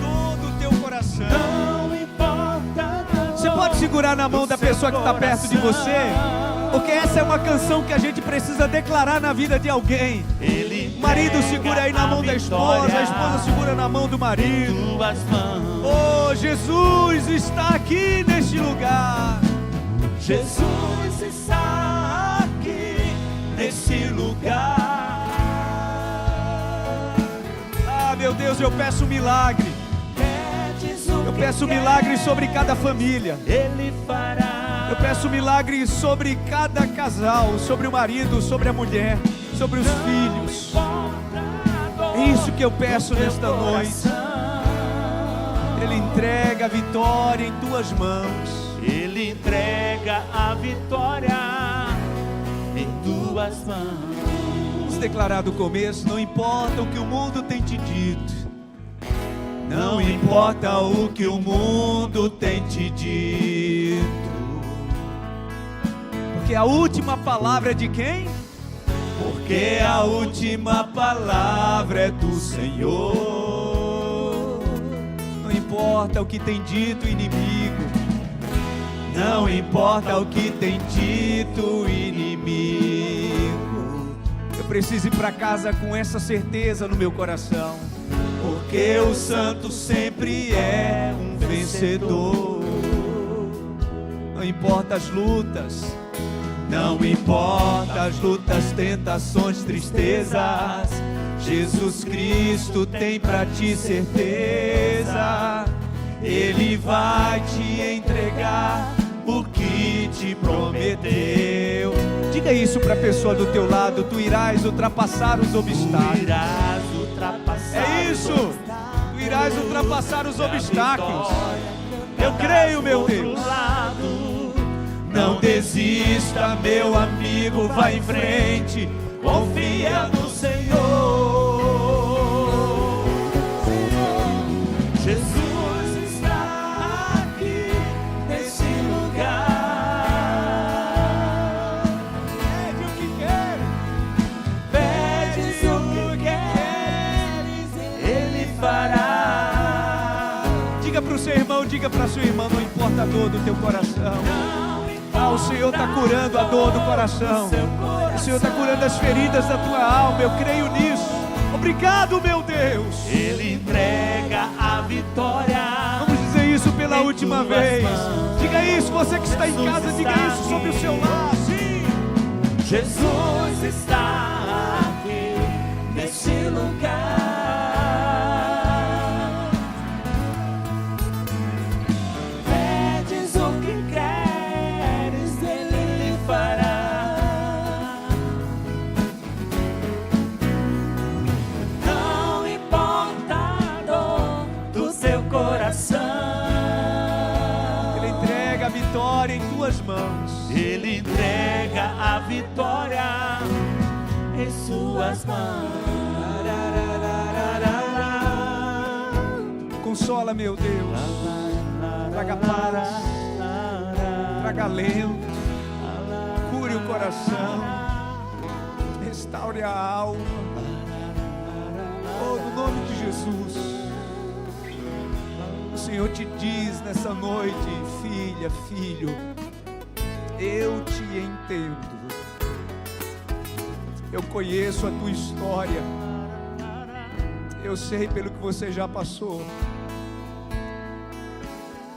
Todo o teu coração. Não importa. Você pode segurar na mão da pessoa que está perto de você, porque essa é uma canção que a gente precisa declarar na vida de alguém. Ele O marido segura aí na mão da esposa, a esposa segura na mão do marido. Tuas mãos. Oh, Jesus está aqui neste lugar. Jesus está aqui nesse lugar. Ah, meu Deus, eu peço um milagre. Eu peço um milagre sobre cada família. Ele fará. Eu peço um milagre sobre cada casal, sobre o marido, sobre a mulher, sobre os filhos. É isso que eu peço nesta noite. Ele entrega a vitória em tuas mãos. Ele entrega a vitória em tuas mãos. Vamos declarar do começo. Não importa o que o mundo tem te dito. Não importa o que o mundo tem te dito. Porque a última palavra é de quem? Porque a última palavra é do Senhor. Não importa o que tem dito o inimigo. Não importa o que tem dito o inimigo. Eu preciso ir para casa com essa certeza no meu coração. Porque porque o santo sempre é um vencedor. Não importa as lutas, não importa as lutas, tentações, tristezas, Jesus Cristo tem pra ti certeza. Ele vai te entregar o que te prometeu. Diga isso para a pessoa do teu lado: tu irás ultrapassar os obstáculos. Tu irás ultrapassar. É isso. Tu irás ultrapassar os obstáculos. Eu creio, meu Deus. Não desista, meu amigo, vai em frente. Confia no Senhor. Jesus está aqui nesse lugar. Pede o que quer. Pedes o que queres, Ele fará. Diga para o seu irmão, diga para a sua irmã: não importa a dor do teu coração. O Senhor está curando a dor do coração. O Senhor está curando as feridas da tua alma. Eu creio nisso. Obrigado, meu Deus. Ele entrega a vitória. Vamos dizer isso pela última vez. Diga isso, você que está em casa, diga isso sobre o seu lar. Sim. Jesus está aqui nesse lugar. Pedes o que queres, Ele lhe fará. Não importa a dor do seu coração. Ele entrega a vitória em tuas mãos. Ele entrega a vitória em suas mãos. Consola, meu Deus. Traga paz, traga alento, cure o coração, restaure a alma. Oh, no nome de Jesus. O Senhor te diz nessa noite: filha, filho, eu te entendo. Eu conheço a tua história. Eu sei pelo que você já passou.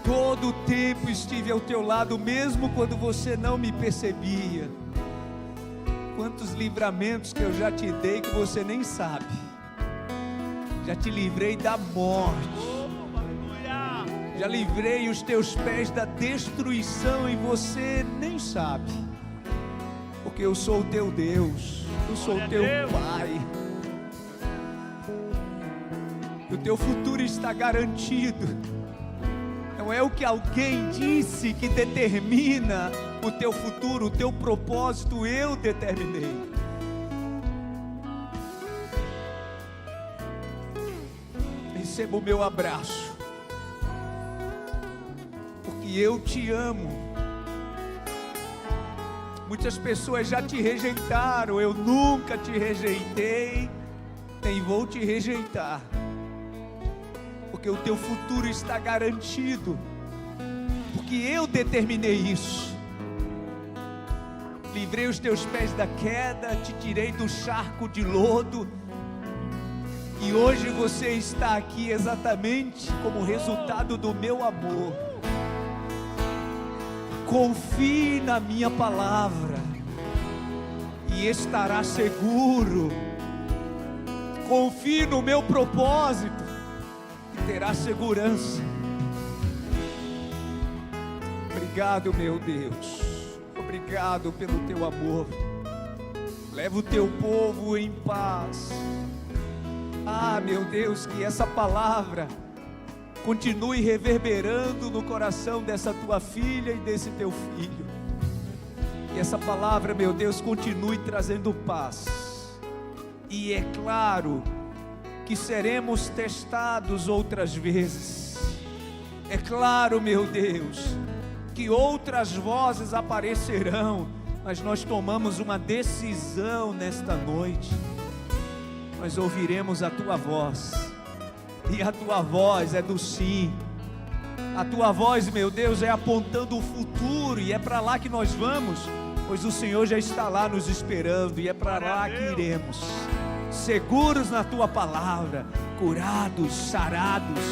Todo o tempo estive ao teu lado, mesmo quando você não me percebia. Quantos livramentos que eu já te dei que você nem sabe. Já te livrei da morte. Já livrei os teus pés da destruição e você nem sabe. Porque eu sou o teu Deus, eu sou o teu Pai. E o teu futuro está garantido. Não é o que alguém disse que determina o teu futuro, o teu propósito, eu determinei. Receba o meu abraço, porque eu te amo. Muitas pessoas já te rejeitaram, eu nunca te rejeitei, nem vou te rejeitar. Porque o teu futuro está garantido, porque eu determinei isso. Livrei os teus pés da queda, te tirei do charco de lodo, e hoje você está aqui exatamente como resultado do meu amor. Confie na minha palavra e estará seguro. Confie no meu propósito, terá segurança. Obrigado, meu Deus. Obrigado pelo teu amor. Leva o teu povo em paz. Ah, meu Deus, que essa palavra continue reverberando no coração dessa tua filha e desse teu filho. E essa palavra, meu Deus, continue trazendo paz. E é claro que seremos testados outras vezes. É claro, meu Deus, que outras vozes aparecerão, mas nós tomamos uma decisão nesta noite. Nós ouviremos a tua voz, e a tua voz é do sim. A tua voz, meu Deus, é apontando o futuro, e é para lá que nós vamos, pois o Senhor já está lá nos esperando, e é para lá que iremos. Seguros na tua palavra, curados, sarados,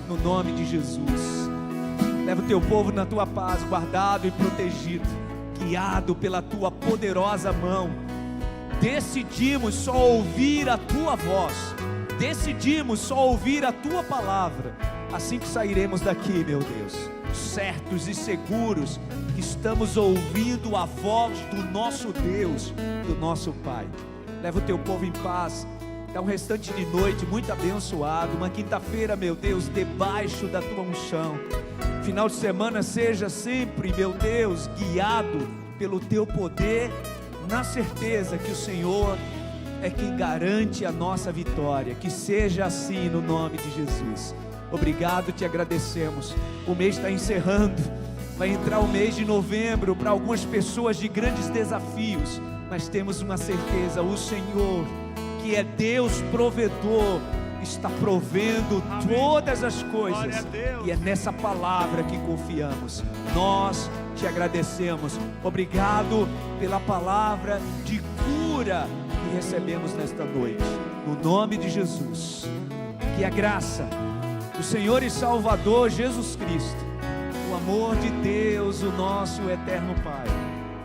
no nome de Jesus. Leva o teu povo na tua paz, guardado e protegido, guiado pela tua poderosa mão. Decidimos só ouvir a tua voz, decidimos só ouvir a tua palavra. Assim que sairemos daqui, meu Deus, certos e seguros que estamos ouvindo a voz do nosso Deus, do nosso Pai. Leva o teu povo em paz. Dá um restante de noite muito abençoado, uma quinta-feira, meu Deus, debaixo da tua unção. Final de semana seja sempre, meu Deus, guiado pelo teu poder, na certeza que o Senhor é quem garante a nossa vitória. Que seja assim no nome de Jesus. Obrigado, te agradecemos. O mês está encerrando, vai entrar o mês de novembro para algumas pessoas de grandes desafios, mas temos uma certeza: o Senhor, que é Deus provedor, está provendo todas as coisas, e é nessa palavra que confiamos. Nós te agradecemos. Obrigado pela palavra de cura que recebemos nesta noite, no nome de Jesus. Que a graça do Senhor e Salvador Jesus Cristo, o amor de Deus, o nosso eterno Pai,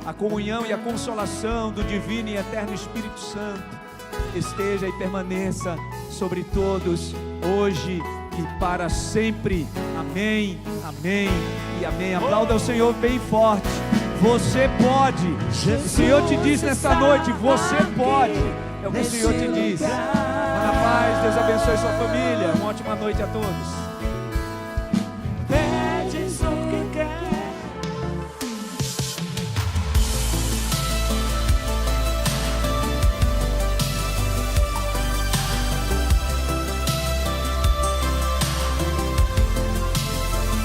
a comunhão e a consolação do divino e eterno Espírito Santo esteja e permaneça sobre todos, hoje e para sempre. Amém, amém e amém. Aplauda ao Senhor bem forte. Você pode. O Senhor te diz nesta noite: você pode. É o que o Senhor te diz. Vá na paz, Deus abençoe sua família. Uma ótima noite a todos.